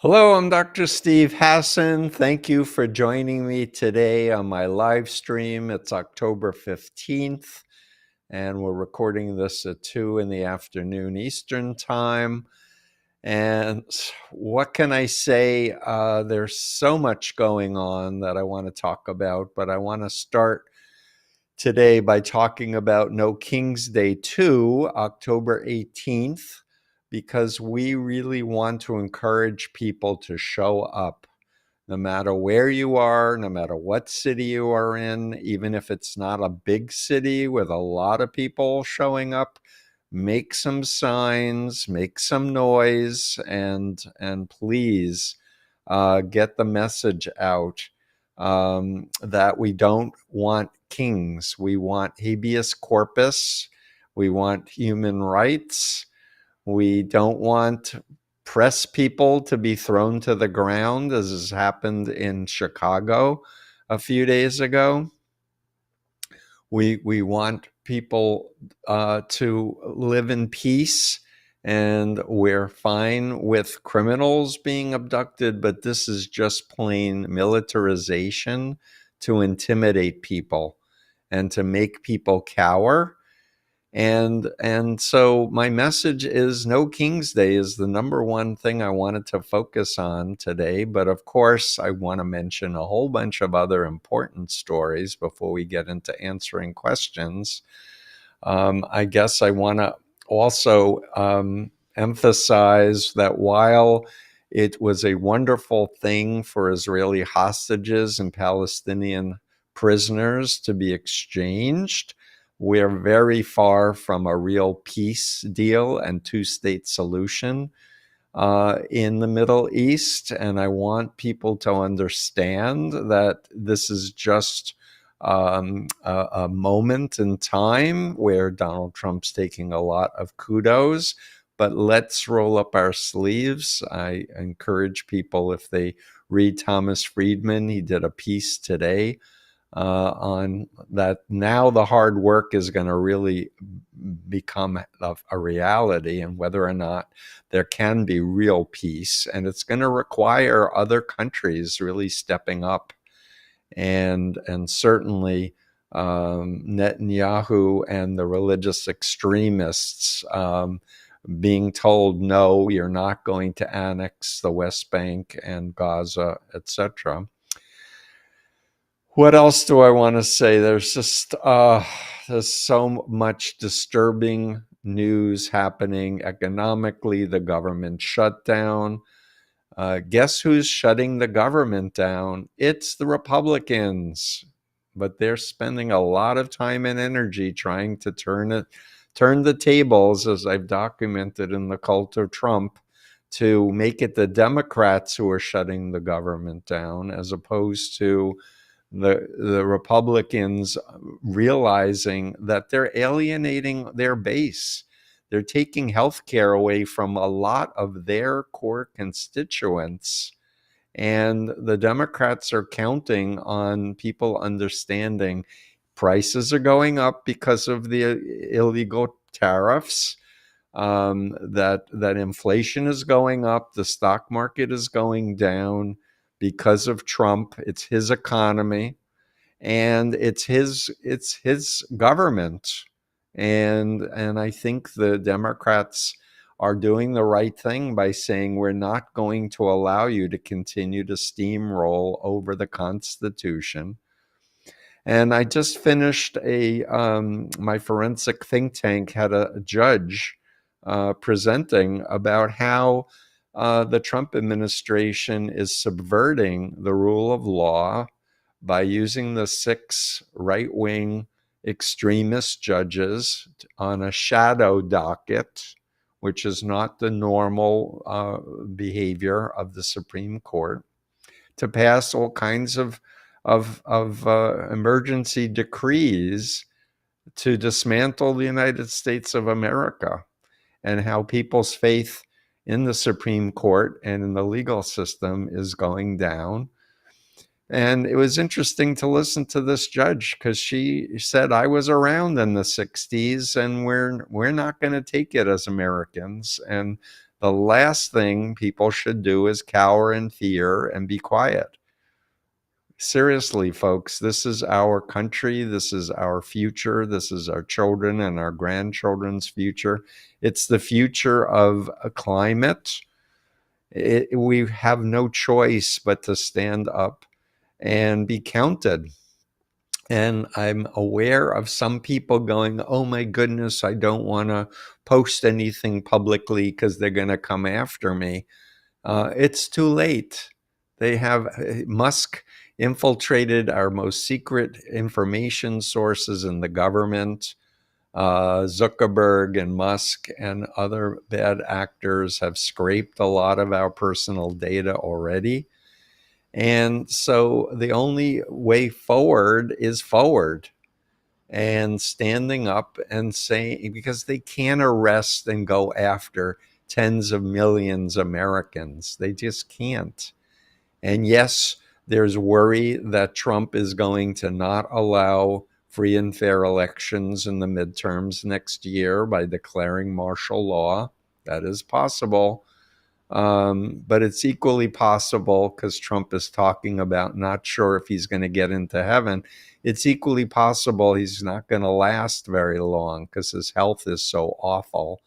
Hello, I'm Dr. Steve Hassan. Thank you for joining me today on my live stream. It's October 15th, and we're recording this at 2 in the afternoon Eastern Time. And what can I say? There's so much going on that I want to talk about, but I want to start today by talking about No King's Day 2, October 18th, because we really want to encourage people to show up no matter where you are, no matter what city you are in, even if it's not a big city with a lot of people showing up. Make some signs, make some noise, and please get the message out that we don't want kings. We want habeas corpus. We want human rights. We don't want press people to be thrown to the ground, as has happened in Chicago a few days ago. We want people to live in peace, and we're fine with criminals being abducted, but this is just plain militarization to intimidate people and to make people cower. And so my message is No King's Day is the number one thing I wanted to focus on today. But of course, I want to mention a whole bunch of other important stories before we get into answering questions. I guess I want to also emphasize that while it was a wonderful thing for Israeli hostages and Palestinian prisoners to be exchanged, we're very far from a real peace deal and two-state solution in the Middle East. And I want people to understand that this is just a moment in time where Donald Trump's taking a lot of kudos, but let's roll up our sleeves. I encourage people, if they read Thomas Friedman, he did a piece today on that. Now the hard work is going to really become a reality, and whether or not there can be real peace. And it's going to require other countries really stepping up, and certainly Netanyahu and the religious extremists being told, no, you're not going to annex the West Bank and Gaza, etc. What else do I want to say? There's just there's so much disturbing news happening economically. The government shutdown. Guess who's shutting the government down? It's the Republicans, but they're spending a lot of time and energy trying to turn the tables, as I've documented in The Cult of Trump, to make it the Democrats who are shutting the government down, as opposed to the Republicans realizing that they're alienating their base. They're taking health care away from a lot of their core constituents. And the Democrats are counting on people understanding prices are going up because of the illegal tariffs, that inflation is going up, the stock market is going down because of Trump. It's his economy, and it's his government. And I think the Democrats are doing the right thing by saying, we're not going to allow you to continue to steamroll over the Constitution. And I just finished my forensic think tank had a judge presenting about how the Trump administration is subverting the rule of law by using the 6 right-wing extremist judges on a shadow docket, which is not the normal behavior of the Supreme Court, to pass all kinds of emergency decrees to dismantle the United States of America, and how people's faith in the Supreme Court and in the legal system is going down. And it was interesting to listen to this judge, because she said, I was around in the 60s, and we're not going to take it as Americans. And The last thing people should do is cower in fear and be quiet. Seriously, folks, this is our country. This is our future. This is our children and our grandchildren's future. It's the future of a climate. We have no choice but to stand up and be counted. And I'm aware of some people going, oh my goodness, I don't want to post anything publicly because they're going to come after me. It's too late. They have Musk infiltrated our most secret information sources in the government. Zuckerberg and Musk and other bad actors have scraped a lot of our personal data already. And so the only way forward is forward and standing up and saying, because they can't arrest and go after tens of millions of Americans. They just can't. And yes, there's worry that Trump is going to not allow free and fair elections in the midterms next year by declaring martial law. That is possible. But it's equally possible, because Trump is talking about not sure if he's going to get into heaven. It's equally possible he's not going to last very long because his health is so awful.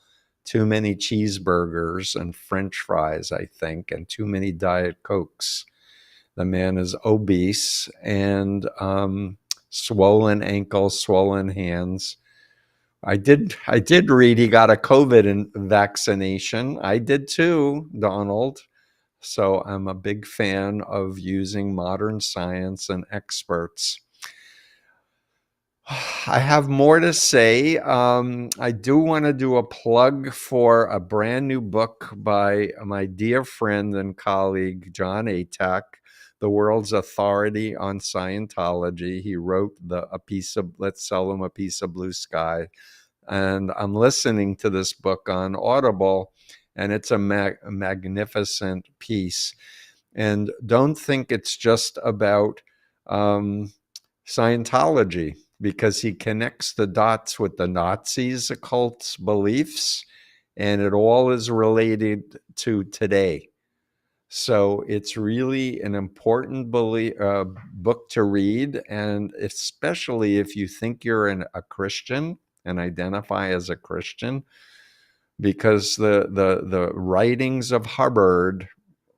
Too many cheeseburgers and French fries, I think, and too many Diet Cokes. The man is obese and swollen ankles, swollen hands. I did read he got a COVID vaccination. I did too, Donald. So I'm a big fan of using modern science and experts. I have more to say. I do want to do a plug for a brand new book by my dear friend and colleague, John Atack, the world's authority on Scientology. He wrote Let's Sell Him a Piece of Blue Sky. And I'm listening to this book on Audible, and it's a magnificent piece. And don't think it's just about Scientology, because he connects the dots with the Nazis' occult beliefs, and it all is related to today. So it's really an important book to read, and especially if you think you're a Christian and identify as a Christian, because the writings of Hubbard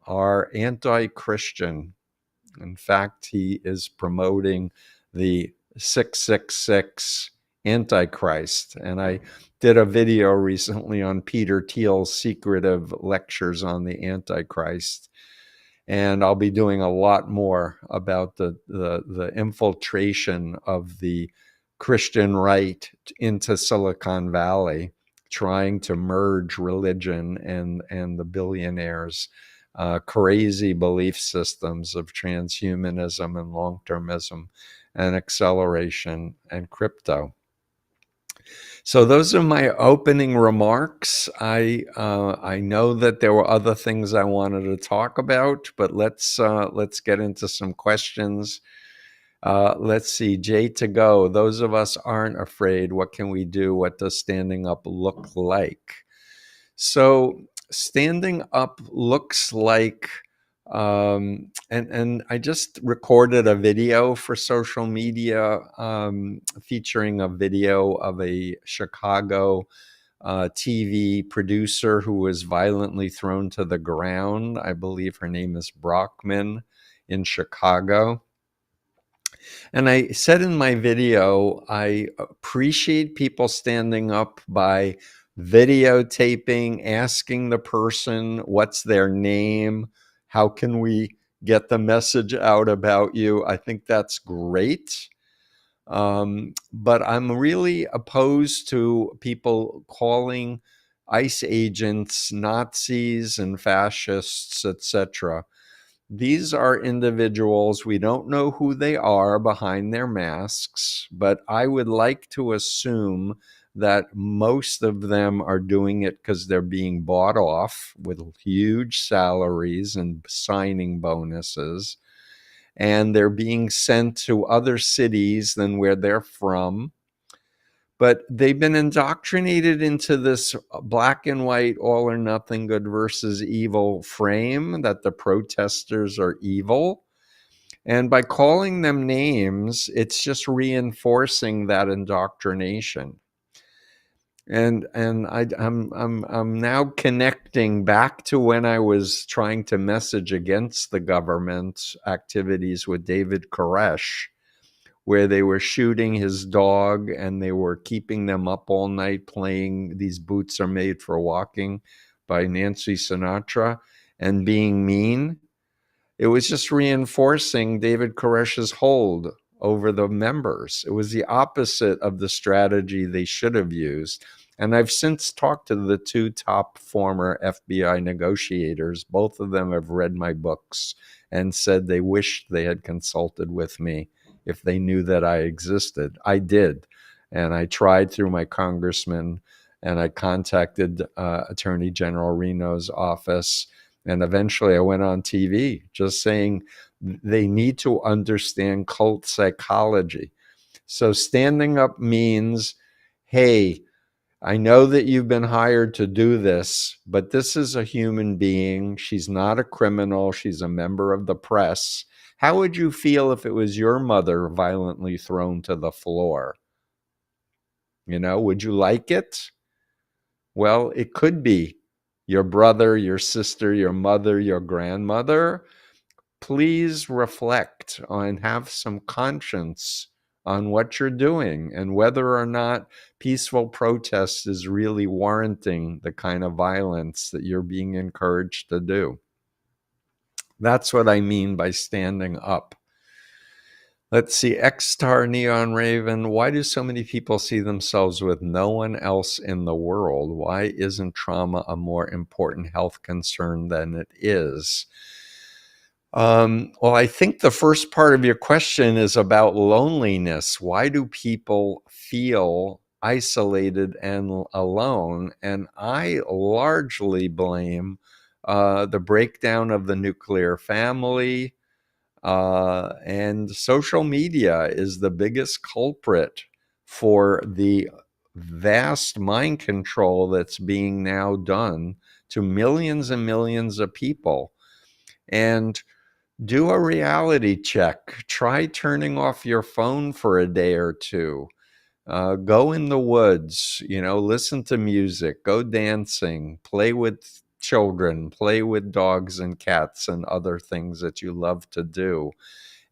are anti-Christian. In fact, he is promoting the 666 Antichrist. And I did a video recently on Peter Thiel's secretive lectures on the Antichrist. And I'll be doing a lot more about the infiltration of the Christian right into Silicon Valley, trying to merge religion and the billionaires' crazy belief systems of transhumanism and long-termism and acceleration and crypto. So those are my opening remarks. I know that there were other things I wanted to talk about, but let's get into some questions. Let's see, Jay to go. Those of us aren't afraid. What can we do? What does standing up look like? So standing up looks like, and I just recorded a video for social media featuring a video of a Chicago TV producer who was violently thrown to the ground. I believe her name is Brockman in Chicago. And I said in my video, I appreciate people standing up by videotaping, asking the person what's their name, how can we get the message out about you. I think that's great. But I'm really opposed to people calling ICE agents Nazis and fascists, etc. These are individuals, we don't know who they are behind their masks, but I would like to assume that most of them are doing it because they're being bought off with huge salaries and signing bonuses, and they're being sent to other cities than where they're from. But they've been indoctrinated into this black and white, all or nothing, good versus evil frame, that the protesters are evil. And by calling them names, it's just reinforcing that indoctrination. And I'm now connecting back to when I was trying to message against the government activities with David Koresh, where they were shooting his dog and they were keeping them up all night playing These Boots Are Made for Walking by Nancy Sinatra and being mean. It was just reinforcing David Koresh's hold over the members. It was the opposite of the strategy they should have used. And I've since talked to the two top former FBI negotiators. Both of them have read my books and said they wished they had consulted with me if they knew that I existed. I did. And I tried through my congressman, and I contacted Attorney General Reno's office. And eventually I went on TV just saying they need to understand cult psychology. So standing up means, hey, I know that you've been hired to do this, but this is a human being. She's not a criminal. She's a member of the press. How would you feel if it was your mother violently thrown to the floor? Would you like it? Well, it could be your brother, your sister, your mother, your grandmother. Please reflect on, have some conscience on what you're doing and whether or not peaceful protest is really warranting the kind of violence that you're being encouraged to do. That's what I mean by standing up. Let's see, X-Star Neon Raven. Why do so many people see themselves with no one else in the world? Why isn't trauma a more important health concern than it is? Well, I think the first part of your question is about loneliness. Why do people feel isolated and alone? And I largely blame the breakdown of the nuclear family, and social media is the biggest culprit for the vast mind control that's being now done to millions and millions of people. And do a reality check. Try turning off your phone for a day or two. Go in the woods, listen to music, go dancing, play with children, play with dogs and cats and other things that you love to do.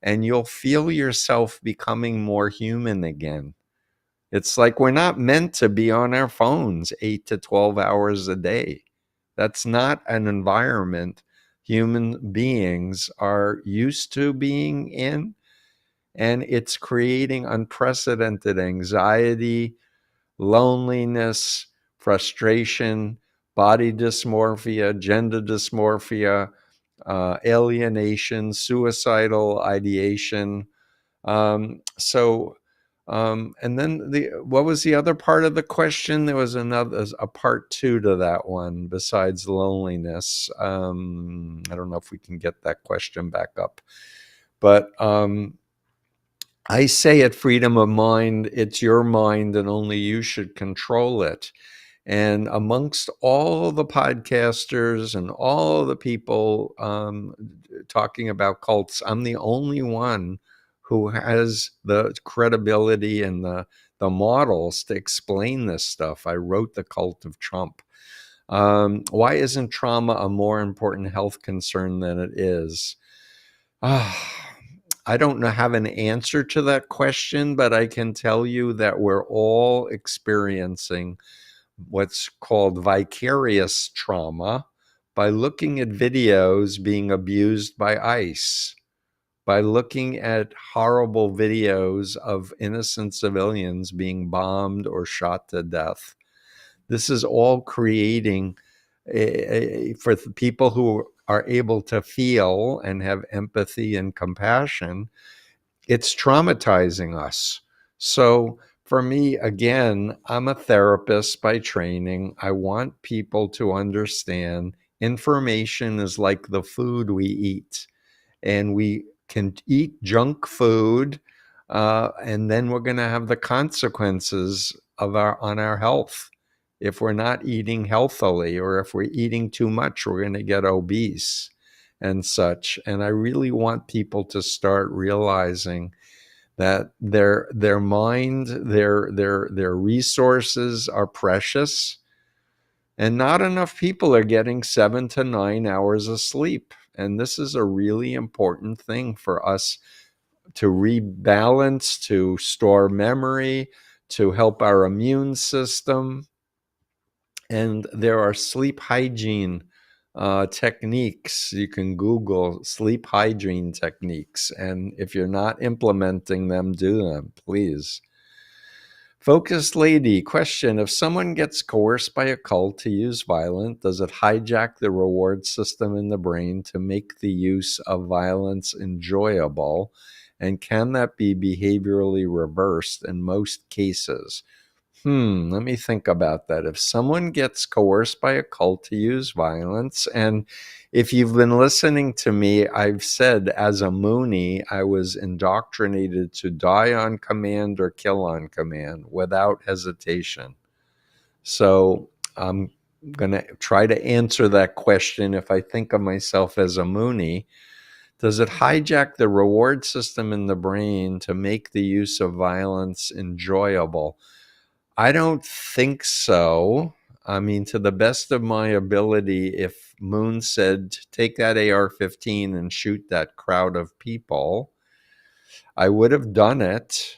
And you'll feel yourself becoming more human again. It's like we're not meant to be on our phones 8 to 12 hours a day. That's not an environment human beings are used to being in. And it's creating unprecedented anxiety, loneliness, frustration, body dysmorphia, gender dysmorphia, alienation, suicidal ideation. And then what was the other part of the question? There was a part two to that one besides loneliness. I don't know if we can get that question back up, but I say at Freedom of Mind, it's your mind and only you should control it. And amongst all the podcasters and all the people talking about cults, I'm the only one who has the credibility and the models to explain this stuff. I wrote The Cult of Trump. Why isn't trauma a more important health concern than it is? I don't have an answer to that question, but I can tell you that we're all experiencing what's called vicarious trauma by looking at videos being abused by ICE, by looking at horrible videos of innocent civilians being bombed or shot to death. This is all creating, for the people who are able to feel and have empathy and compassion, it's traumatizing us. So for me, again, I'm a therapist by training. I want people to understand information is like the food we eat. And we can eat junk food, and then we're going to have the consequences on our health. If we're not eating healthily, or if we're eating too much, we're going to get obese and such. And I really want people to start realizing that their mind, their resources are precious, and not enough people are getting 7 to 9 hours of sleep. And this is a really important thing for us to rebalance, to store memory, to help our immune system. And there are sleep hygiene techniques. You can Google sleep hygiene techniques. And if you're not implementing them, do them, please. Focused lady, question: if someone gets coerced by a cult to use violence, does it hijack the reward system in the brain to make the use of violence enjoyable? And can that be behaviorally reversed in most cases? Let me think about that. If someone gets coerced by a cult to use violence, and if you've been listening to me, I've said as a Mooney, I was indoctrinated to die on command or kill on command without hesitation. So I'm going to try to answer that question. If I think of myself as a Mooney, does it hijack the reward system in the brain to make the use of violence enjoyable? I don't think so. I mean, to the best of my ability, if Moon said, take that AR-15 and shoot that crowd of people, I would have done it.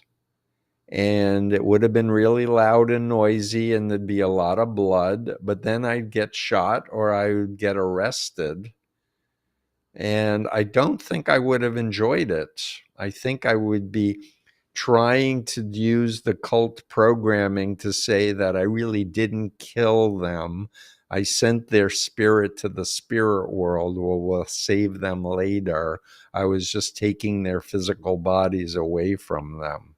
And it would have been really loud and noisy, and there'd be a lot of blood. But then I'd get shot, or I would get arrested. And I don't think I would have enjoyed it. I think I would be trying to use the cult programming to say that I really didn't kill them. I sent their spirit to the spirit world, or we'll save them later. I was just taking their physical bodies away from them.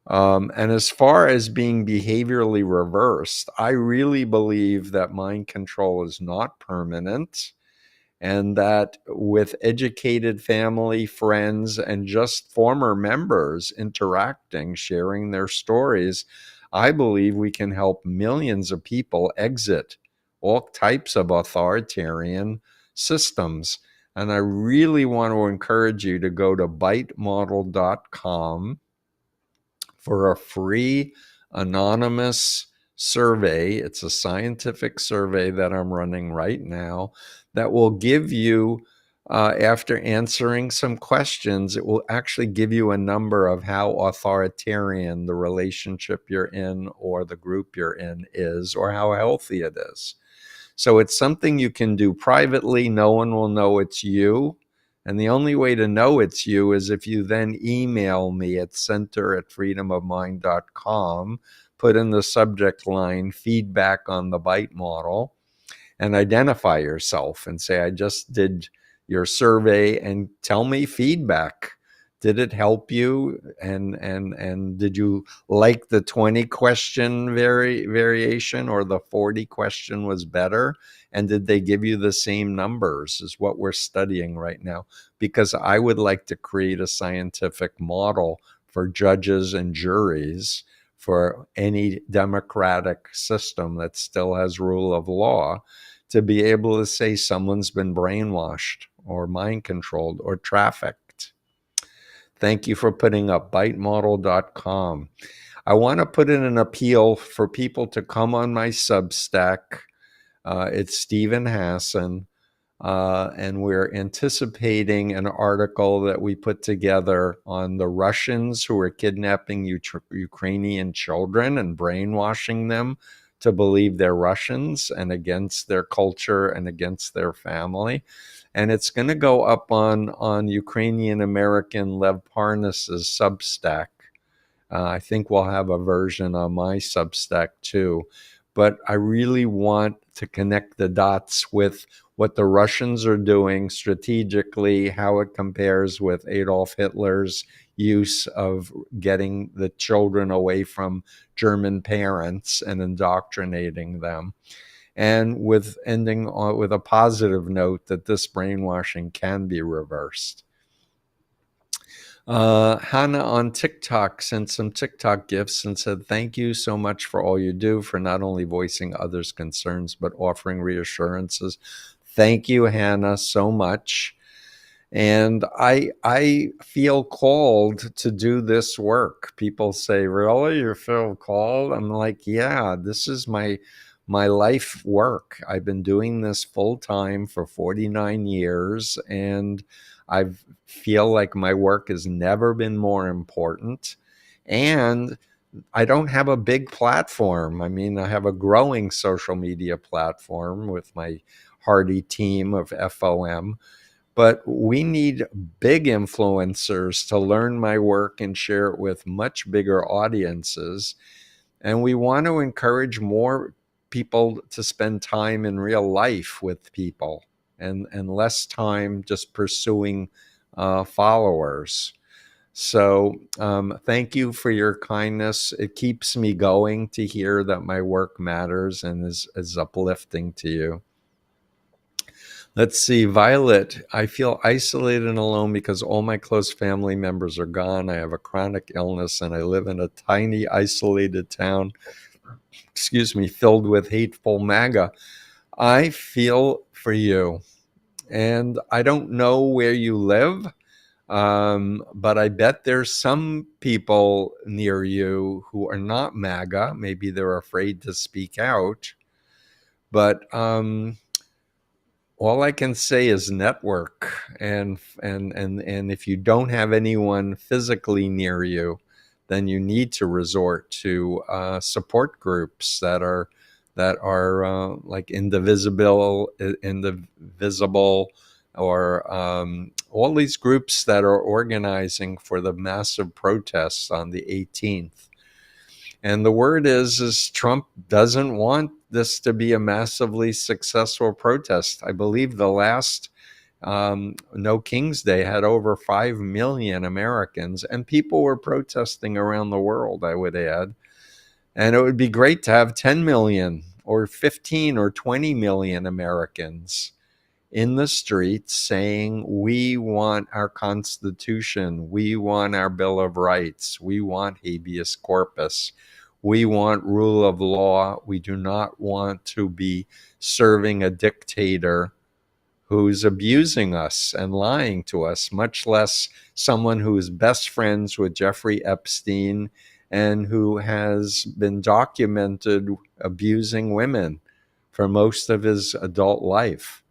And as far as being behaviorally reversed, I really believe that mind control is not permanent, and that with educated family, friends, and just former members interacting, sharing their stories, I believe we can help millions of people exit all types of authoritarian systems. And I really want to encourage you to go to bitemodel.com for a free anonymous survey. It's a scientific survey that I'm running right now that will give you, after answering some questions, it will actually give you a number of how authoritarian the relationship you're in or the group you're in is, or how healthy it is. So it's something you can do privately. No one will know it's you. And the only way to know it's you is if you then email me at center@freedomofmind.com, put in the subject line feedback on the bite model, and identify yourself and say, I just did your survey, and tell me feedback. Did it help you? And did you like the 20 question variation, or the 40 question was better? And did they give you the same numbers? Is what we're studying right now, because I would like to create a scientific model for judges and juries for any democratic system that still has rule of law, to be able to say someone's been brainwashed or mind controlled or trafficked. Thank you for putting up bitemodel.com. I want to put in an appeal for people to come on my Substack. It's Stephen Hassan. And we're anticipating an article that we put together on the Russians who are kidnapping Ukrainian children and brainwashing them to believe they're Russians, and against their culture and against their family. And it's going to go up on Ukrainian American Lev Parnas's Substack. I think we'll have a version on my Substack too. But I really want to connect the dots with what the Russians are doing strategically, how it compares with Adolf Hitler's use of getting the children away from German parents and indoctrinating them, and with ending with a positive note that this brainwashing can be reversed. Hannah on TikTok sent some TikTok gifts and said, "Thank you so much for all you do, for not only voicing others' concerns, but offering reassurances." Thank you, Hannah, so much. And I feel called to do this work. People say, "Really? You feel called?" I'm like, "Yeah, this is my life work. I've been doing this full time for 49 years, and I feel like my work has never been more important. And I don't have a big platform. I mean, I have a growing social media platform with my hearty team of FOM, but we need big influencers to learn my work and share it with much bigger audiences. And we want to encourage more people to spend time in real life with people, and less time just pursuing followers. So thank you for your kindness. It keeps me going to hear that my work matters and is uplifting to you. Let's see, Violet. I feel isolated and alone because all my close family members are gone. I have a chronic illness and I live in a tiny, isolated town, filled with hateful MAGA. I feel for you. And I don't know where you live, but I bet there's some people near you who are not MAGA. Maybe they're afraid to speak out. But all I can say is network, and if you don't have anyone physically near you, then you need to resort to support groups that are like indivisible, or all these groups that are organizing for the massive protests on the 18th. And the word is Trump doesn't want this to be a massively successful protest. I believe the last No King's Day had over 5 million Americans, and people were protesting around the world, I would add. And it would be great to have 10 million or 15 or 20 million Americans in the streets saying, "We want our Constitution, we want our Bill of Rights, we want habeas corpus, we want rule of law, we do not want to be serving a dictator who's abusing us and lying to us, much less someone who is best friends with Jeffrey Epstein and who has been documented abusing women for most of his adult life."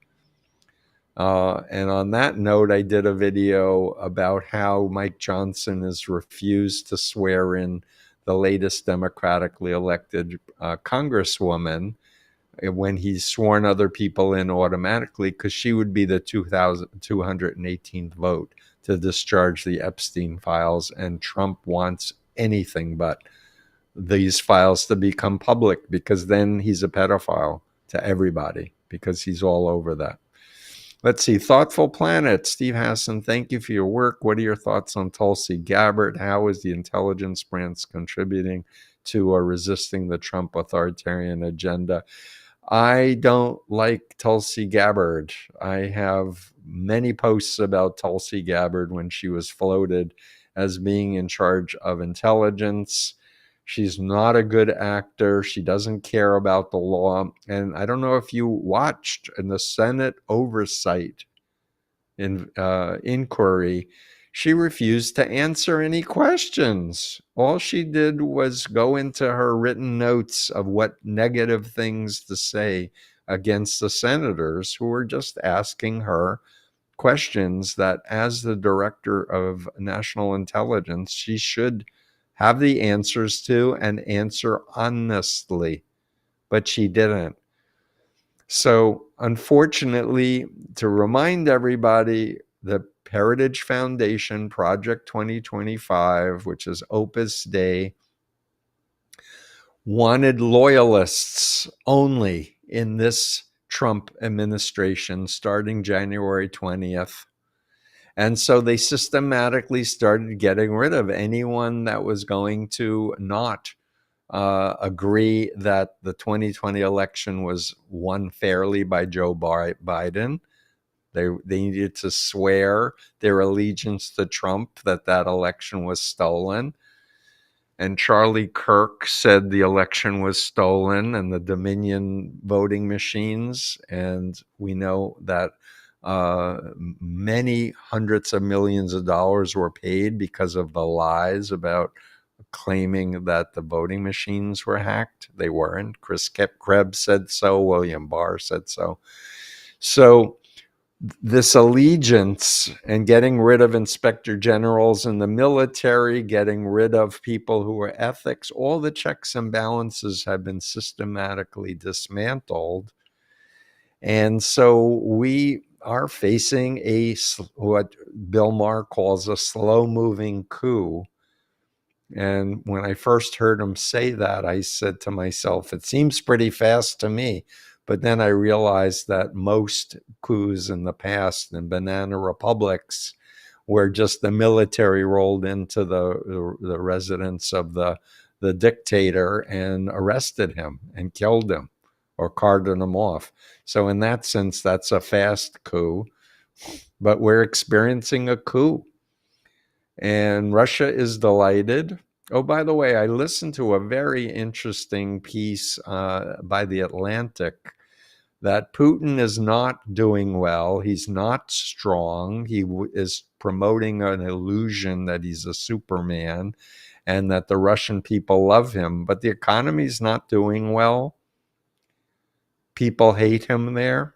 And on that note, I did a video about how Mike Johnson has refused to swear in the latest democratically elected congresswoman when he's sworn other people in automatically, because she would be the 218th vote to discharge the Epstein files. And Trump wants anything but these files to become public, because then he's a pedophile to everybody, because he's all over that. Let's see. Thoughtful Planet. Steve Hassan, thank you for your work. What are your thoughts on Tulsi Gabbard? How is the intelligence branch contributing to or resisting the Trump authoritarian agenda? I don't like Tulsi Gabbard. I have many posts about Tulsi Gabbard when she was floated as being in charge of intelligence. She's not a good actor. She doesn't care about the law. And I don't know if you watched in the Senate oversight inquiry, she refused to answer any questions. All she did was go into her written notes of what negative things to say against the senators who were just asking her questions that, as the director of national intelligence, she should have the answers to and answer honestly. But she didn't. So, unfortunately, to remind everybody, the Heritage Foundation Project 2025, which is Opus Dei, wanted loyalists only in this Trump administration starting January 20th. And so they systematically started getting rid of anyone that was going to not agree that the 2020 election was won fairly by Joe Biden. They needed to swear their allegiance to Trump, that election was stolen. And Charlie Kirk said the election was stolen and the Dominion voting machines. And we know that many hundreds of millions of dollars were paid because of the lies about claiming that the voting machines were hacked. They weren't. Chris Krebs said so. William Barr said so. So this allegiance and getting rid of inspector generals in the military, getting rid of people who are ethics, all the checks and balances have been systematically dismantled. And so we are facing what Bill Maher calls a slow-moving coup. And when I first heard him say that, I said to myself, it seems pretty fast to me. But then I realized that most coups in the past and banana republics where just the military rolled into the residence of the dictator and arrested him and killed him or carted him off. So in that sense, that's a fast coup. But we're experiencing a coup. And Russia is delighted. Oh, by the way, I listened to a very interesting piece by The Atlantic that Putin is not doing well. He's not strong. He is promoting an illusion that he's a Superman and that the Russian people love him. But the economy's not doing well. People hate him there.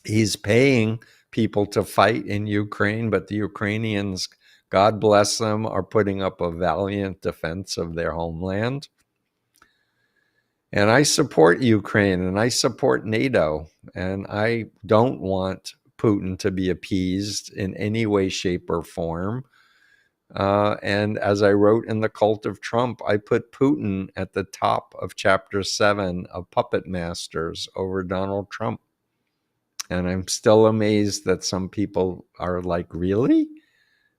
He's paying people to fight in Ukraine, but the Ukrainians, God bless them, are putting up a valiant defense of their homeland. And I support Ukraine and I support NATO. And I don't want Putin to be appeased in any way, shape, or form. And as I wrote in The Cult of Trump, I put Putin at the top of Chapter 7 of Puppet Masters over Donald Trump. And I'm still amazed that some people are like, really?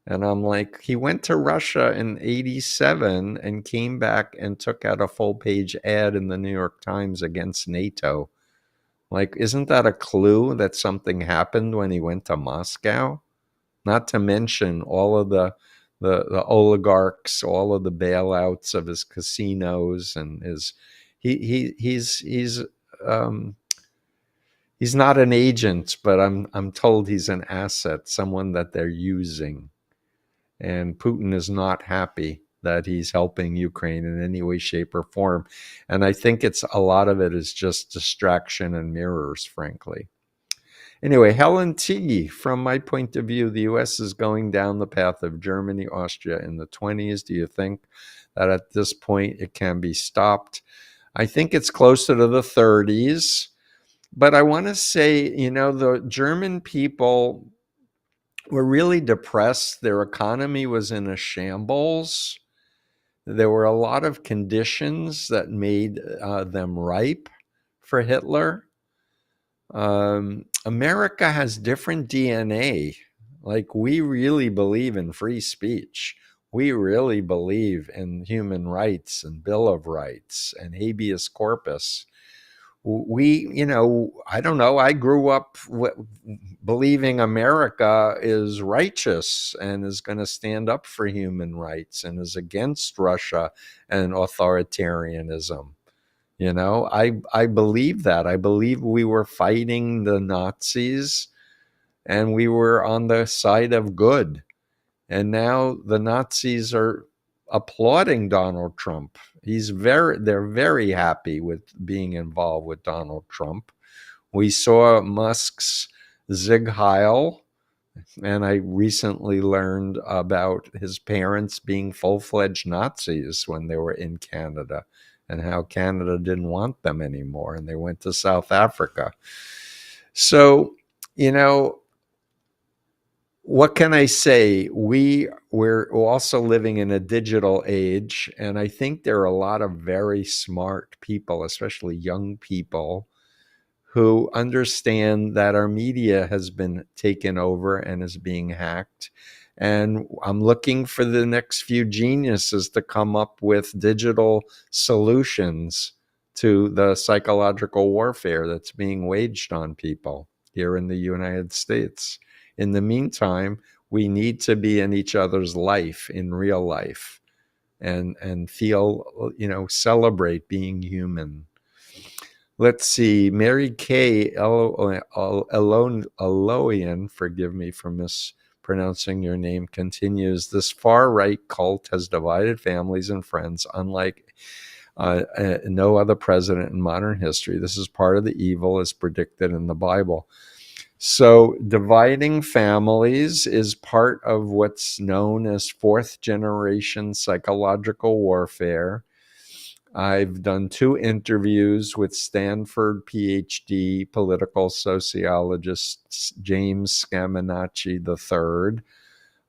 And I'm like, he went to Russia in 87 and came back and took out a full-page ad in the New York Times against NATO. Like, isn't that a clue that something happened when he went to Moscow? Not to mention all of the oligarchs, all of the bailouts of his casinos and his he's not an agent, but I'm told he's an asset, someone that they're using. And Putin is not happy that he's helping Ukraine in any way, shape, or form. And I think a lot of it is just distraction and mirrors, frankly. Anyway, Helen T., from my point of view, the U.S. is going down the path of Germany, Austria in the 20s. Do you think that at this point it can be stopped? I think it's closer to the 30s. But I want to say, the German people were really depressed. Their economy was in a shambles. There were a lot of conditions that made them ripe for Hitler. America has different DNA. Like, we really believe in free speech. We really believe in human rights and Bill of Rights and habeas corpus. I don't know, I grew up believing America is righteous and is going to stand up for human rights and is against Russia and authoritarianism. I believe that. I believe we were fighting the Nazis and we were on the side of good. And now the Nazis are applauding Donald Trump. They're very happy with being involved with Donald Trump. We saw Musk's Zig Heil, and I recently learned about his parents being full-fledged Nazis when they were in Canada and how Canada didn't want them anymore, and they went to South Africa. So, what can I say? We're also living in a digital age, and I think there are a lot of very smart people, especially young people, who understand that our media has been taken over and is being hacked. And I'm looking for the next few geniuses to come up with digital solutions to the psychological warfare that's being waged on people. here in the United States. In the meantime, we need to be in each other's life, in real life, and feel, celebrate being human. Let's see. Mary Kay Eloian, forgive me for mispronouncing your name, continues. This far-right cult has divided families and friends unlike no other president in modern history. This is part of the evil as predicted in the Bible. So dividing families is part of what's known as fourth generation psychological warfare. I've done 2 interviews with Stanford PhD political sociologist James Scaminacci III.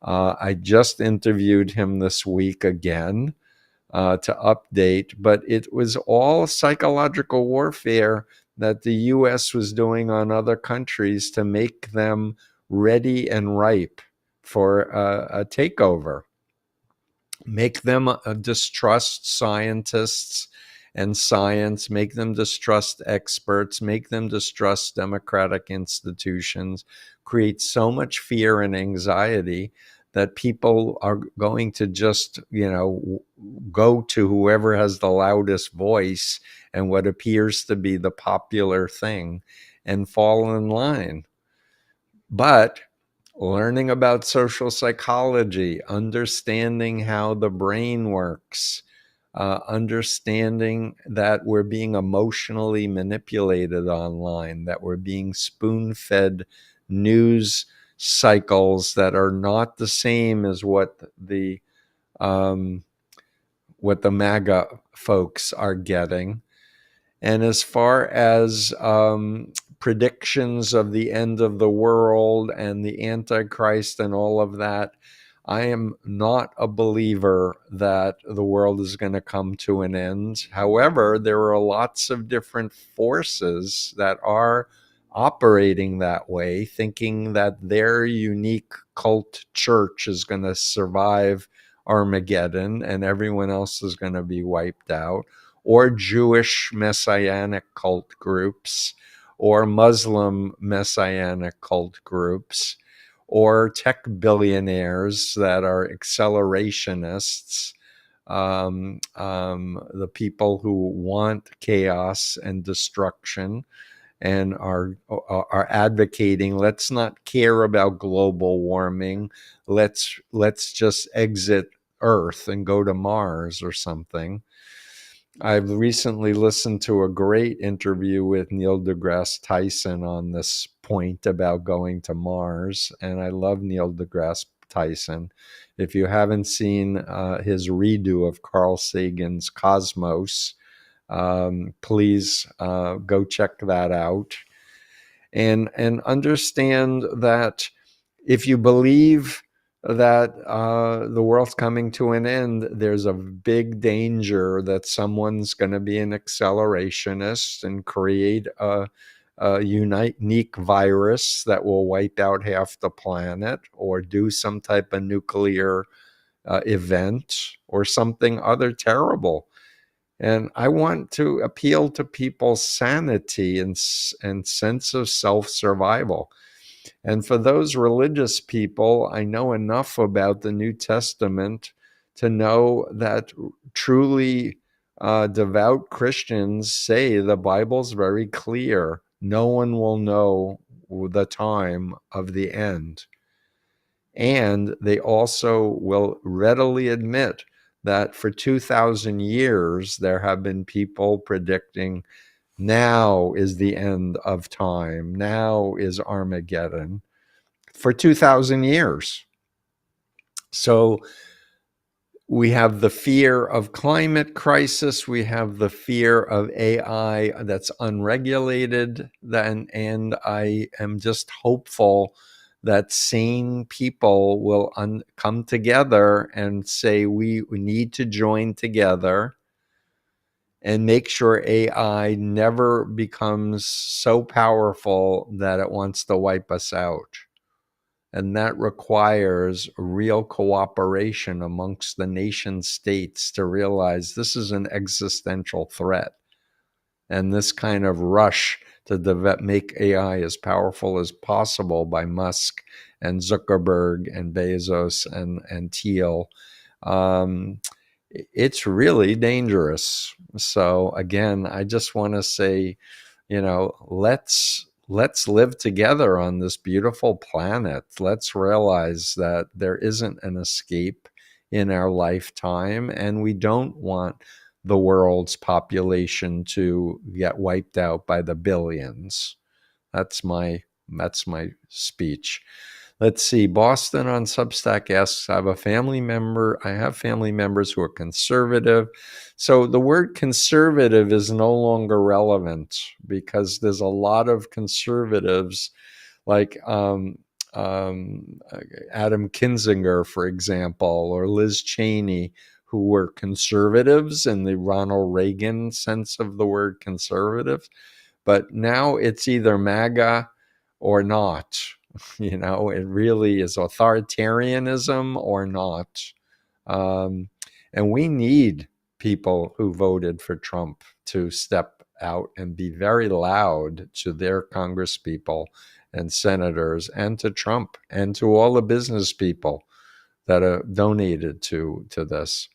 I just interviewed him this week again to update, but it was all psychological warfare that the U.S. was doing on other countries to make them ready and ripe for a takeover. Make them distrust scientists and science, make them distrust experts, make them distrust democratic institutions, create so much fear and anxiety that people are going to just, go to whoever has the loudest voice and what appears to be the popular thing and fall in line. But learning about social psychology, understanding how the brain works, understanding that we're being emotionally manipulated online, that we're being spoon-fed news cycles that are not the same as what the MAGA folks are getting. And as far as predictions of the end of the world and the Antichrist and all of that, I am not a believer that the world is going to come to an end. However, there are lots of different forces that are operating that way, thinking that their unique cult church is going to survive Armageddon and everyone else is going to be wiped out, or Jewish messianic cult groups, or Muslim messianic cult groups, or tech billionaires that are accelerationists, the people who want chaos and destruction and are advocating, let's not care about global warming, let's just exit Earth and go to Mars or something. I've recently listened to a great interview with Neil deGrasse Tyson on this point about going to Mars, and I love Neil deGrasse Tyson. If you haven't seen his redo of Carl Sagan's Cosmos, please go check that out and understand that if you believe that the world's coming to an end, there's a big danger that someone's going to be an accelerationist and create a unique virus that will wipe out half the planet, or do some type of nuclear event or something other terrible. And I want to appeal to people's sanity and sense of self-survival. And for those religious people, I know enough about the New Testament to know that truly devout Christians say the Bible's very clear. No one will know the time of the end. And they also will readily admit that for 2,000 years, there have been people predicting now is the end of time. Now is Armageddon. For 2,000 years. So we have the fear of climate crisis. We have the fear of AI that's unregulated. And I am just hopeful that sane people will come together and say we need to join together and make sure AI never becomes so powerful that it wants to wipe us out. And that requires real cooperation amongst the nation states to realize this is an existential threat. And this kind of rush to make AI as powerful as possible by Musk and Zuckerberg and Bezos and Thiel, it's really dangerous. So again, I just want to say, let's live together on this beautiful planet. Let's realize that there isn't an escape in our lifetime, and we don't want the world's population to get wiped out by the billions. That's my speech. Let's see. Boston on Substack asks, I have family members who are conservative. So the word conservative is no longer relevant because there's a lot of conservatives like Adam Kinzinger, for example, or Liz Cheney, who were conservatives in the Ronald Reagan sense of the word conservative. But now it's either MAGA or not. It really is authoritarianism or not. And we need people who voted for Trump to step out and be very loud to their congresspeople and senators and to Trump and to all the business people that are donated to this.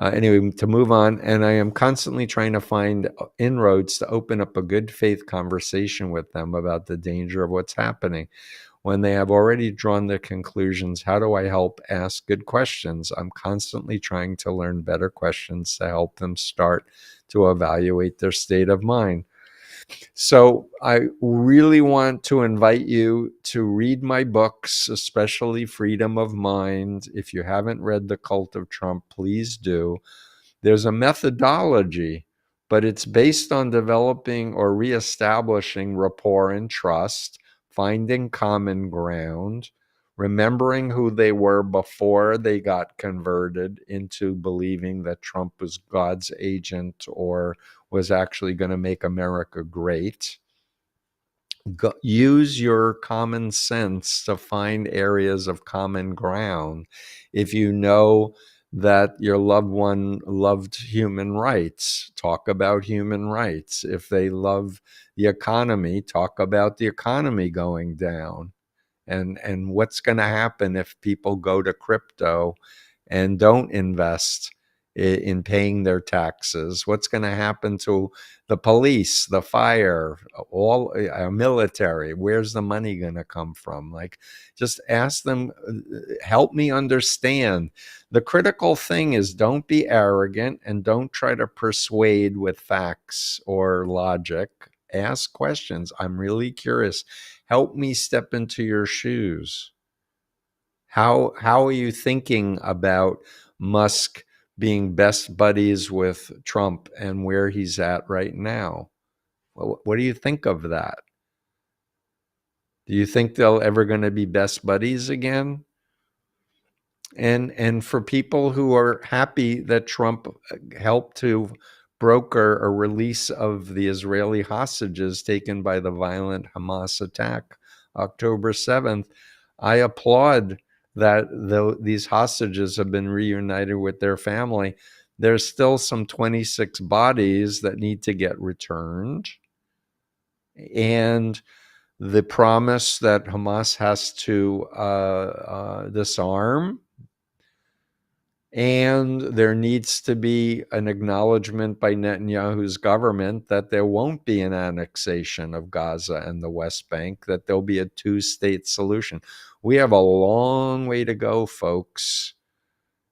Anyway, to move on, and I am constantly trying to find inroads to open up a good faith conversation with them about the danger of what's happening. When they have already drawn their conclusions, how do I help ask good questions? I'm constantly trying to learn better questions to help them start to evaluate their state of mind. So I really want to invite you to read my books, especially Freedom of Mind. If you haven't read The Cult of Trump, please do. There's a methodology, but it's based on developing or reestablishing rapport and trust, finding common ground, remembering who they were before they got converted into believing that Trump was God's agent or was actually going to make America great. Use your common sense to find areas of common ground. If you know that your loved one loved human rights, talk about human rights. If they love the economy, talk about the economy going down. And what's going to happen if people go to crypto and don't invest in paying their taxes? What's going to happen to the police, the fire, all our military? Where's the money going to come from? Like, just ask them, help me understand. The critical thing is don't be arrogant and don't try to persuade with facts or logic. Ask questions. I'm really curious. Help me step into your shoes. How are you thinking about Musk being best buddies with Trump and where he's at right now? What do you think of that? Do you think they're ever going to be best buddies again? And for people who are happy that Trump helped to broker a release of the Israeli hostages taken by the violent Hamas attack October 7th, I applaud that though these hostages have been reunited with their family. There's still some 26 bodies that need to get returned. And the promise that Hamas has to disarm. And there needs to be an acknowledgement by Netanyahu's government that there won't be an annexation of Gaza and the West Bank, that there'll be a two-state solution. We have a long way to go, folks.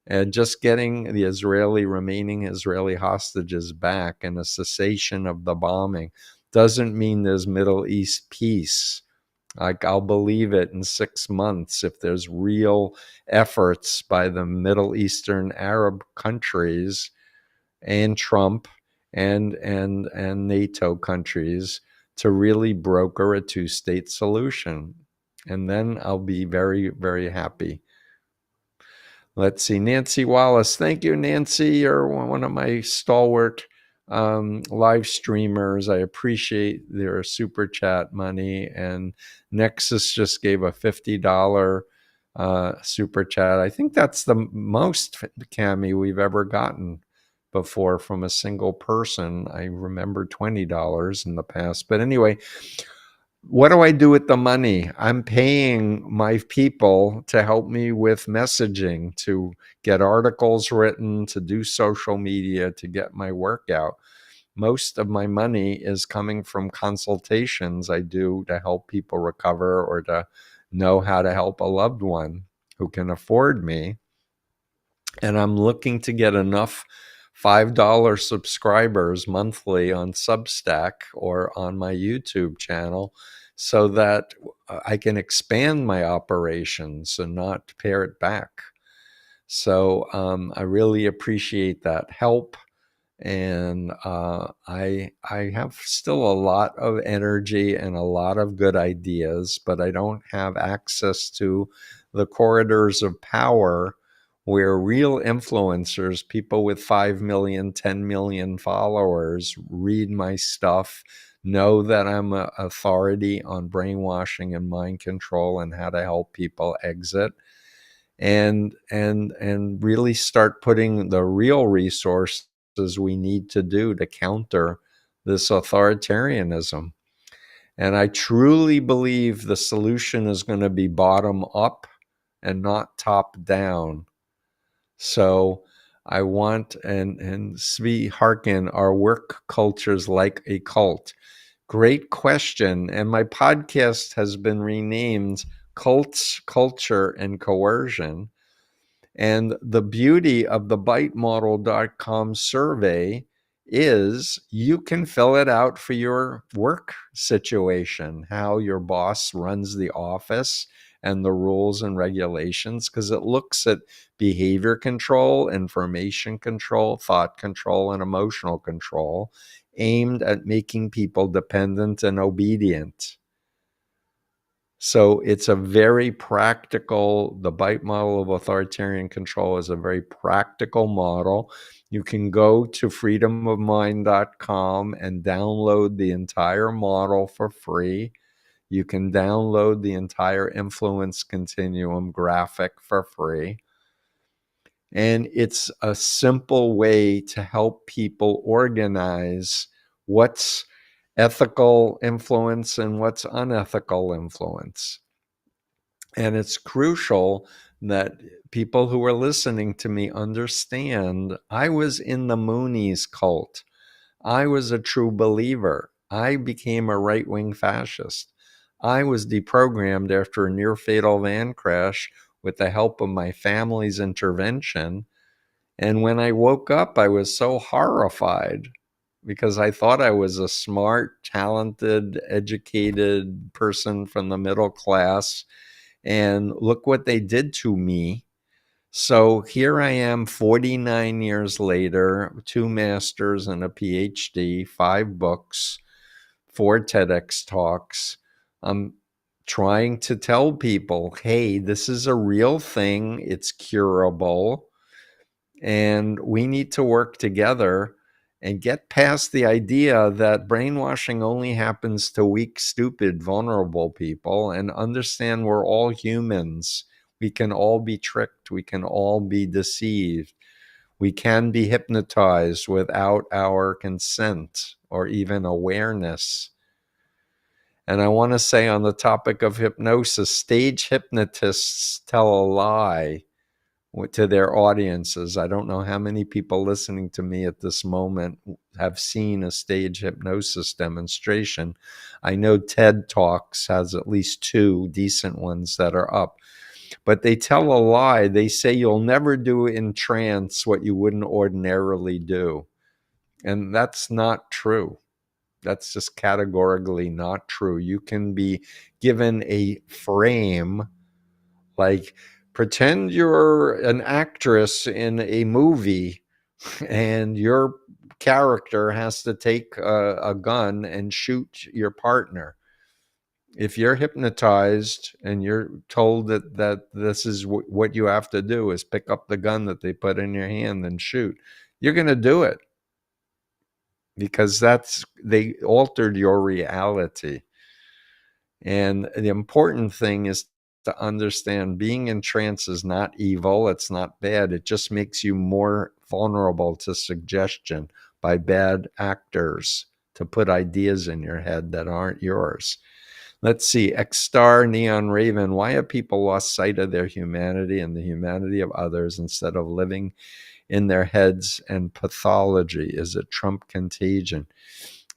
And just getting the remaining Israeli hostages back and a cessation of the bombing doesn't mean there's Middle East peace. Like, I'll believe it in 6 months if there's real efforts by the Middle Eastern Arab countries and Trump and NATO countries to really broker a two-state solution. And then I'll be very, very happy. Let's see, Nancy Wallace. Thank you, Nancy. You're one of my stalwart live streamers. I appreciate their super chat money. And Nexus just gave a $50 super chat. I think that's the most, Cami, we've ever gotten before from a single person. I remember $20 in the past. But anyway, what do I do with the money? I'm paying my people to help me with messaging, to get articles written, to do social media, to get my work out. Most of my money is coming from consultations I do to help people recover or to know how to help a loved one who can afford me. And I'm looking to get enough $5 subscribers monthly on Substack or on my YouTube channel so that I can expand my operations and not pare it back. So I really appreciate that help. And I have still a lot of energy and a lot of good ideas, but I don't have access to the corridors of power where real influencers, people with 5 million, 10 million followers, read my stuff, know that I'm an authority on brainwashing and mind control and how to help people exit, and really start putting the real resources we need to do to counter this authoritarianism. And I truly believe the solution is going to be bottom up and not top down. So I want, and Svi Harkin, our work cultures like a cult. Great question. And my podcast has been renamed Cults, Culture, and Coercion. And the beauty of the bitemodel.com survey is you can fill it out for your work situation, how your boss runs the office and the rules and regulations, because it looks at behavior control, information control, thought control, and emotional control aimed at making people dependent and obedient. So it's a very practical, the bite model of authoritarian control is a very practical model. You can go to freedomofmind.com and download the entire model for free. You can download the entire influence continuum graphic for free. And it's a simple way to help people organize what's ethical influence and what's unethical influence. And it's crucial that people who are listening to me understand I was in the Moonies cult. I was a true believer. I became a right-wing fascist. I was deprogrammed after a near-fatal van crash with the help of my family's intervention. And when I woke up, I was so horrified because I thought I was a smart, talented, educated person from the middle class. And look what they did to me. So here I am 49 years later, 2 masters and a PhD, 5 books, 4 TEDx talks. I'm trying to tell people, hey, this is a real thing. It's curable. And we need to work together and get past the idea that brainwashing only happens to weak, stupid, vulnerable people, and understand we're all humans. We can all be tricked. We can all be deceived. We can be hypnotized without our consent or even awareness. And I want to say on the topic of hypnosis, stage hypnotists tell a lie to their audiences. I don't know how many people listening to me at this moment have seen a stage hypnosis demonstration. I know TED Talks has at least 2 decent ones that are up, but they tell a lie. They say you'll never do in trance what you wouldn't ordinarily do. And that's not true. That's just categorically not true. You can be given a frame, like pretend you're an actress in a movie and your character has to take a gun and shoot your partner. If you're hypnotized and you're told that this is what you have to do is pick up the gun that they put in your hand and shoot, you're going to do it because they altered your reality. And the important thing is to understand being in trance is not evil. It's not bad. It just makes you more vulnerable to suggestion by bad actors to put ideas in your head that aren't yours. Let's see, X-Star Neon Raven, why have people lost sight of their humanity and the humanity of others instead of living in their heads and pathology? Is it Trump contagion?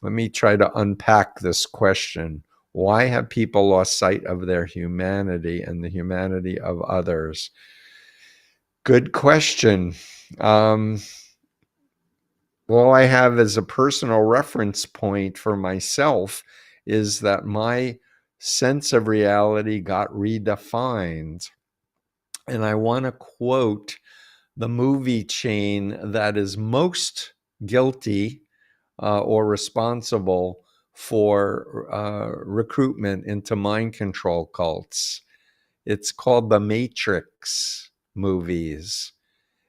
Let me try to unpack this question. Why have people lost sight of their humanity and the humanity of others? Good question. All I have as a personal reference point for myself is that my sense of reality got redefined. And I want to quote the movie chain that is most guilty or responsible for recruitment into mind control cults. It's called the Matrix movies.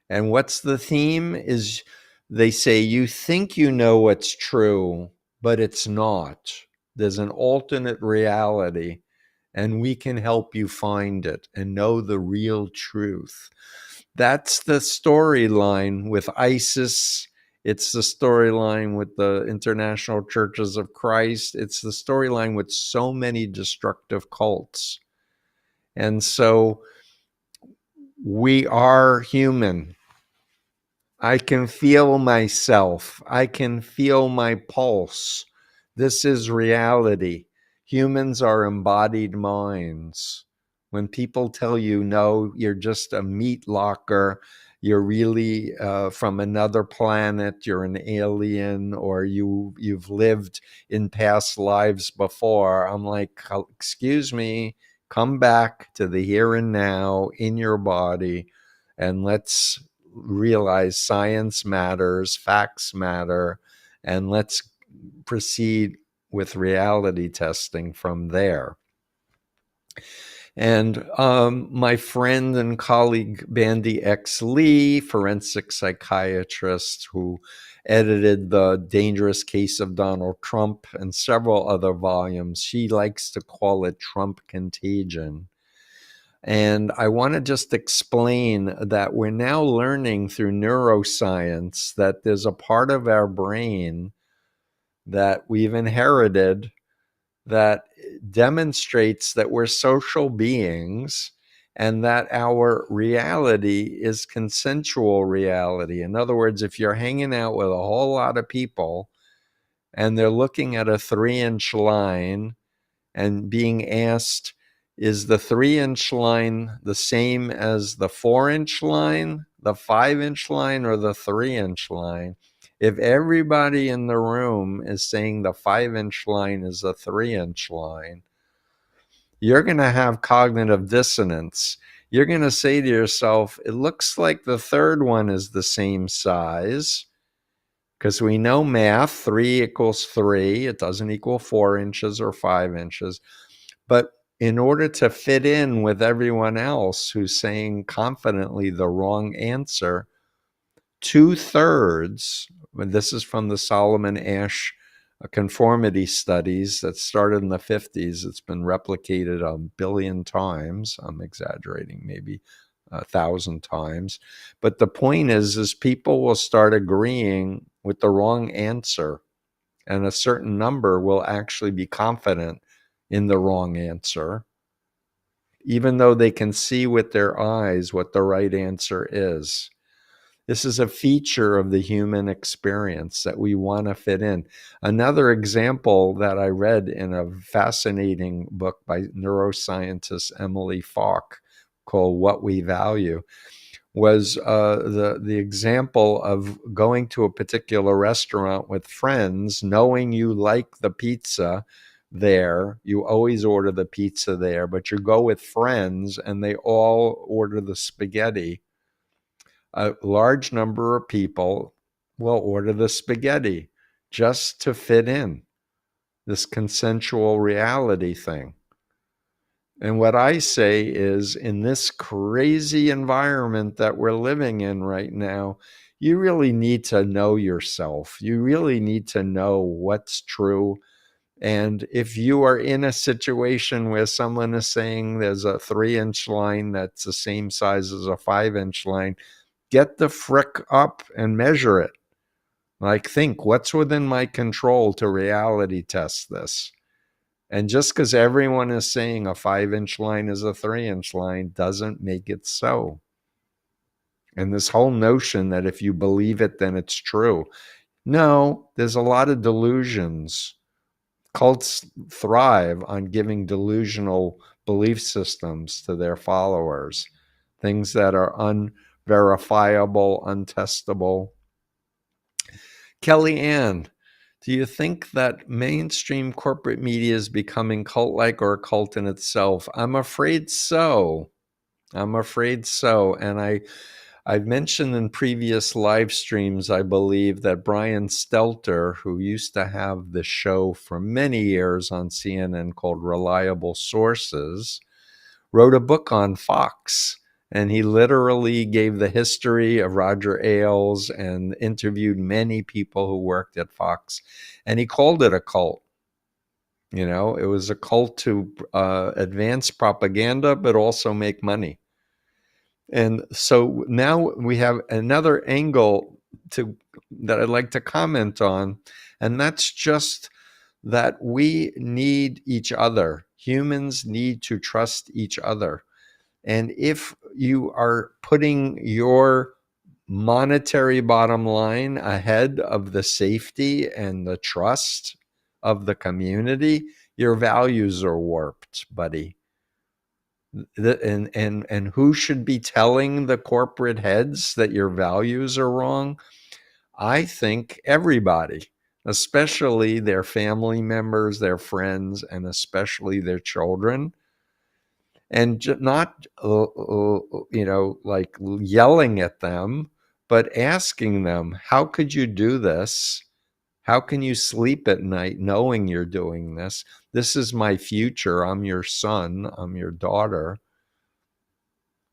And what's the theme is they say, you think you know what's true, but it's not. There's an alternate reality, and we can help you find it and know the real truth. That's the storyline with ISIS. It's the storyline with the International Churches of Christ. It's the storyline with so many destructive cults. And so we are human. I can feel myself. I can feel my pulse. This is reality. Humans are embodied minds. When people tell you, no, you're just a meat locker, you're really from another planet, you're an alien, or you've lived in past lives before, I'm like, excuse me, come back to the here and now in your body, and let's realize science matters, facts matter, and let's proceed with reality testing from there. And my friend and colleague Bandy X. Lee, forensic psychiatrist who edited The Dangerous Case of Donald Trump and several other volumes, she likes to call it Trump contagion. And I want to just explain that we're now learning through neuroscience that there's a part of our brain that we've inherited that demonstrates that we're social beings and that our reality is consensual reality. In other words, if you're hanging out with a whole lot of people and they're looking at a 3-inch line and being asked, is the 3-inch line the same as the 4-inch line, the 5-inch line, or the 3-inch line? If everybody in the room is saying the 5-inch line is a 3-inch line, you're going to have cognitive dissonance. You're going to say to yourself, it looks like the third one is the same size, because we know math, 3 equals 3. It doesn't equal 4 inches or 5 inches. But in order to fit in with everyone else who's saying confidently the wrong answer, 2/3, this is from the Solomon Asch conformity studies that started in the 50s. It's been replicated a billion times. I'm exaggerating, maybe 1,000 times. But the point is people will start agreeing with the wrong answer, and a certain number will actually be confident in the wrong answer, even though they can see with their eyes what the right answer is. This is a feature of the human experience that we want to fit in. Another example that I read in a fascinating book by neuroscientist Emily Falk called What We Value was the example of going to a particular restaurant with friends, knowing you like the pizza there. You always order the pizza there, but you go with friends and they all order the spaghetti. A large number of people will order the spaghetti just to fit in, this consensual reality thing. And what I say is, in this crazy environment that we're living in right now, you really need to know yourself. You really need to know what's true And if you are in a situation where someone is saying there's a 3-inch line that's the same size as a 5-inch line, get the frick up and measure it. Like, think, what's within my control to reality test this? And just because everyone is saying a 5-inch line is a 3-inch line doesn't make it so. And this whole notion that if you believe it, then it's true. No, there's a lot of delusions. Cults thrive on giving delusional belief systems to their followers, things that are unverifiable, untestable. Kelly Ann, do you think that mainstream corporate media is becoming cult-like or a cult in itself? I'm afraid so. I'm afraid so. And I've mentioned in previous live streams, I believe, that Brian Stelter, who used to have the show for many years on CNN called Reliable Sources, wrote a book on Fox. And he literally gave the history of Roger Ailes and interviewed many people who worked at Fox. And he called it a cult. You know, it was a cult to advance propaganda, but also make money. And so now we have another angle that I'd like to comment on, and that's just that we need each other. Humans need to trust each other. And if you are putting your monetary bottom line ahead of the safety and the trust of the community, your values are warped, buddy. And who should be telling the corporate heads that your values are wrong? I think everybody, especially their family members, their friends, and especially their children. And not, like yelling at them, but asking them, how could you do this? How can you sleep at night knowing you're doing this? This is my future. I'm your son. I'm your daughter.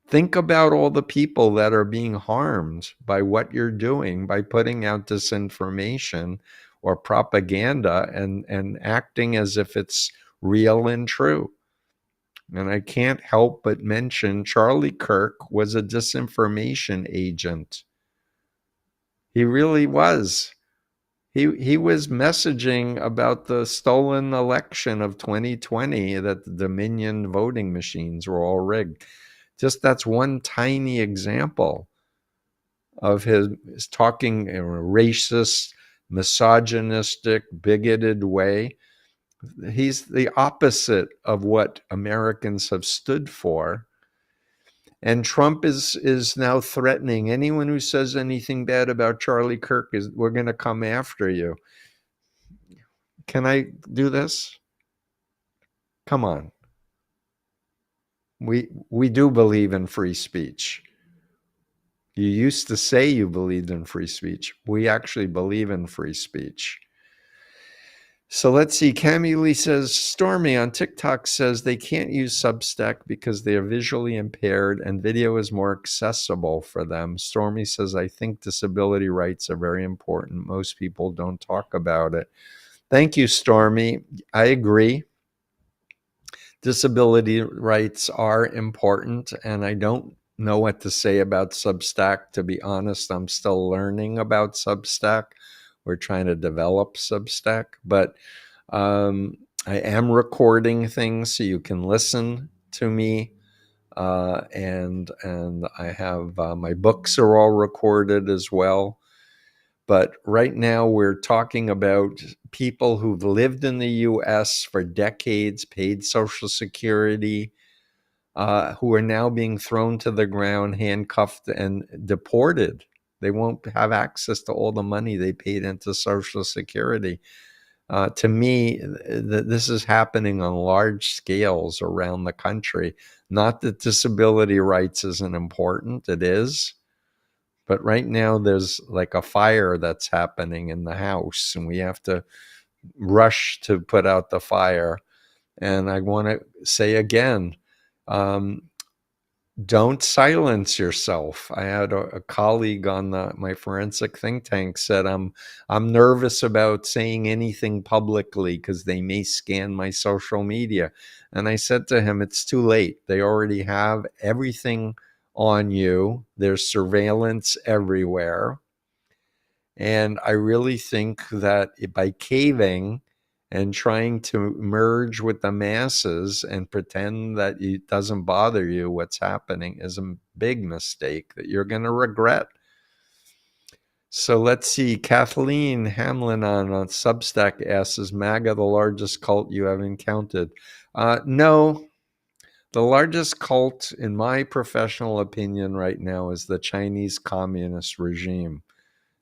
Think about all the people that are being harmed by what you're doing, by putting out disinformation or propaganda and acting as if it's real and true. And I can't help but mention Charlie Kirk was a disinformation agent. He really was. He was messaging about the stolen election of 2020, that the Dominion voting machines were all rigged. Just that's one tiny example of his talking in a racist, misogynistic, bigoted way. He's the opposite of what Americans have stood for. And Trump is now threatening anyone who says anything bad about Charlie Kirk we're going to come after you. Can I do this? Come on. We do believe in free speech. You used to say you believed in free speech. We actually believe in free speech. So let's see. Cammy Lee says, Stormy on TikTok says they can't use Substack because they are visually impaired and video is more accessible for them. Stormy says, I think disability rights are very important. Most people don't talk about it. Thank you, Stormy. I agree. Disability rights are important, and I don't know what to say about Substack. To be honest, I'm still learning about Substack. We're trying to develop Substack, but I am recording things so you can listen to me. And I have my books are all recorded as well. But right now we're talking about people who've lived in the U.S. for decades, paid Social Security, who are now being thrown to the ground, handcuffed, and deported. They won't have access to all the money they paid into Social Security. To me, this is happening on large scales around the country. Not that disability rights isn't important, it is. But right now there's like a fire that's happening in the house, and we have to rush to put out the fire. And I want to say again, Don't silence yourself. I had a colleague on my forensic think tank said, I'm nervous about saying anything publicly because they may scan my social media. And I said to him, it's too late. They already have everything on you. There's surveillance everywhere. And I really think that by caving and trying to merge with the masses and pretend that it doesn't bother you what's happening is a big mistake that you're going to regret. So let's see. Kathleen Hamlin on Substack asks, is MAGA the largest cult you have encountered? No. The largest cult, in my professional opinion right now, is the Chinese Communist regime.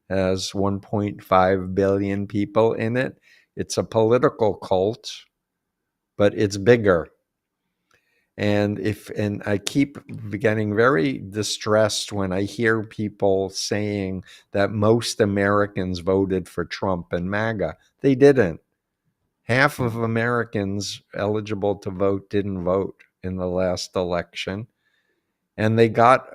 Has 1.5 billion people in it. It's a political cult, but it's bigger. And I keep getting very distressed when I hear people saying that most Americans voted for Trump and MAGA. They didn't. Half of Americans eligible to vote didn't vote in the last election. And they got,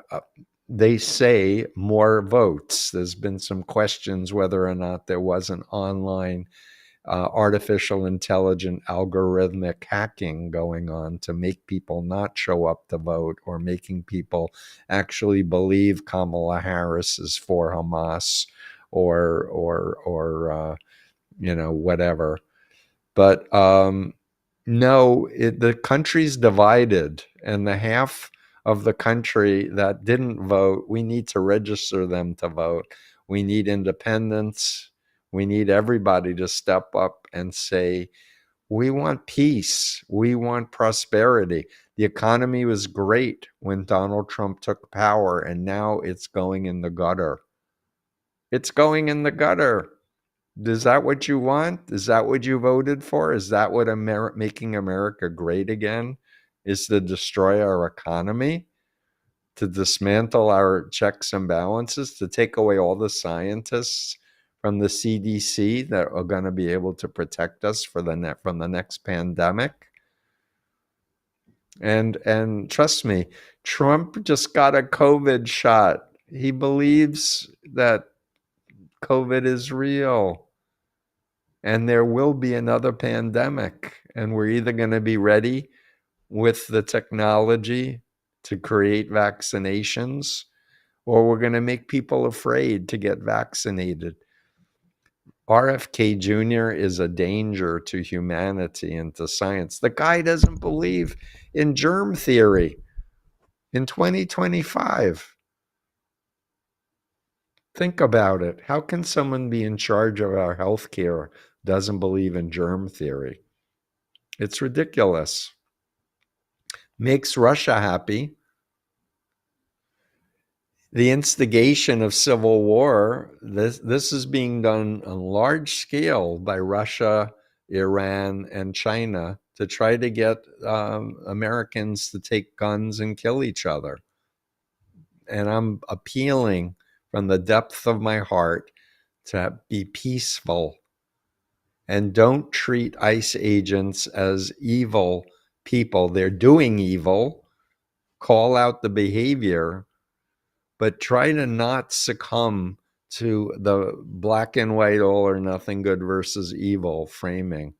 they say, more votes. There's been some questions whether or not there was an online artificial intelligent algorithmic hacking going on to make people not show up to vote, or making people actually believe Kamala Harris is for Hamas or whatever. But no, the country's divided, and the half of the country that didn't vote, we need to register them to vote. We need independence. We need everybody to step up and say, we want peace. We want prosperity. The economy was great when Donald Trump took power, and now it's going in the gutter. It's going in the gutter. Is that what you want? Is that what you voted for? Is that what making America great again is, to destroy our economy, to dismantle our checks and balances, to take away all the scientists from the CDC that are going to be able to protect us from the next pandemic? And trust me, Trump just got a COVID shot. He believes that COVID is real. And there will be another pandemic, and we're either going to be ready with the technology to create vaccinations, or we're going to make people afraid to get vaccinated. RFK Jr. is a danger to humanity and to science. The guy doesn't believe in germ theory in 2025. Think about it. How can someone be in charge of our healthcare doesn't believe in germ theory? It's ridiculous. Makes Russia happy. The instigation of civil war, this is being done on large scale by Russia, Iran, and China to try to get Americans to take guns and kill each other. And I'm appealing from the depth of my heart to be peaceful, and don't treat ICE agents as evil people. They're doing evil. Call out the behavior, but try to not succumb to the black and white, all or nothing, good versus evil framing,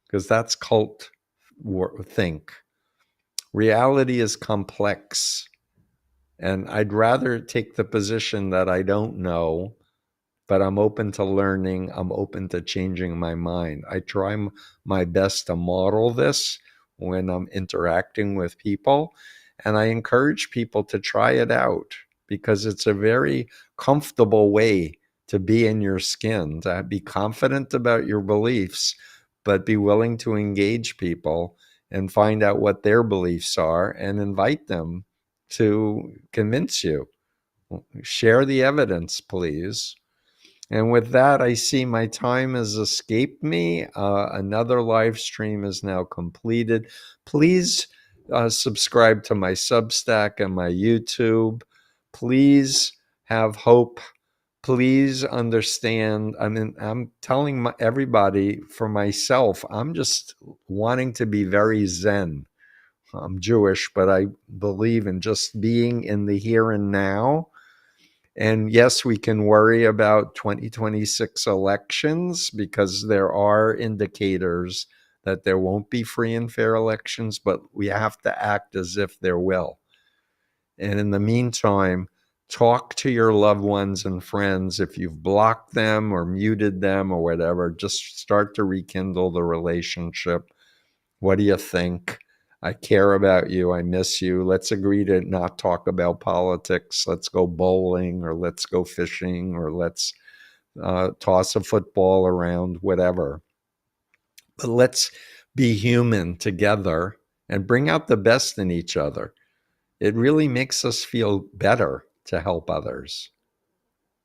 because that's cult think. Reality is complex, and I'd rather take the position that I don't know, but I'm open to learning. I'm open to changing my mind. I try my best to model this when I'm interacting with people, and I encourage people to try it out, because it's a very comfortable way to be in your skin, to be confident about your beliefs, but be willing to engage people and find out what their beliefs are and invite them to convince you. Share the evidence, please. And with that, I see my time has escaped me. Another live stream is now completed. Please subscribe to my Substack and my YouTube. Please have hope. Please understand. I mean, I'm telling everybody, for myself, I'm just wanting to be very zen. I'm Jewish, but I believe in just being in the here and now. And yes, we can worry about 2026 elections because there are indicators that there won't be free and fair elections, but we have to act as if there will. And in the meantime, talk to your loved ones and friends. If you've blocked them or muted them or whatever, just start to rekindle the relationship. What do you think? I care about you. I miss you. Let's agree to not talk about politics. Let's go bowling, or let's go fishing, or let's toss a football around, whatever. But let's be human together and bring out the best in each other. It really makes us feel better to help others.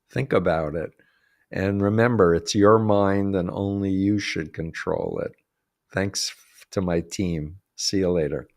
Think about it. And remember, it's your mind and only you should control it. Thanks to my team. See you later.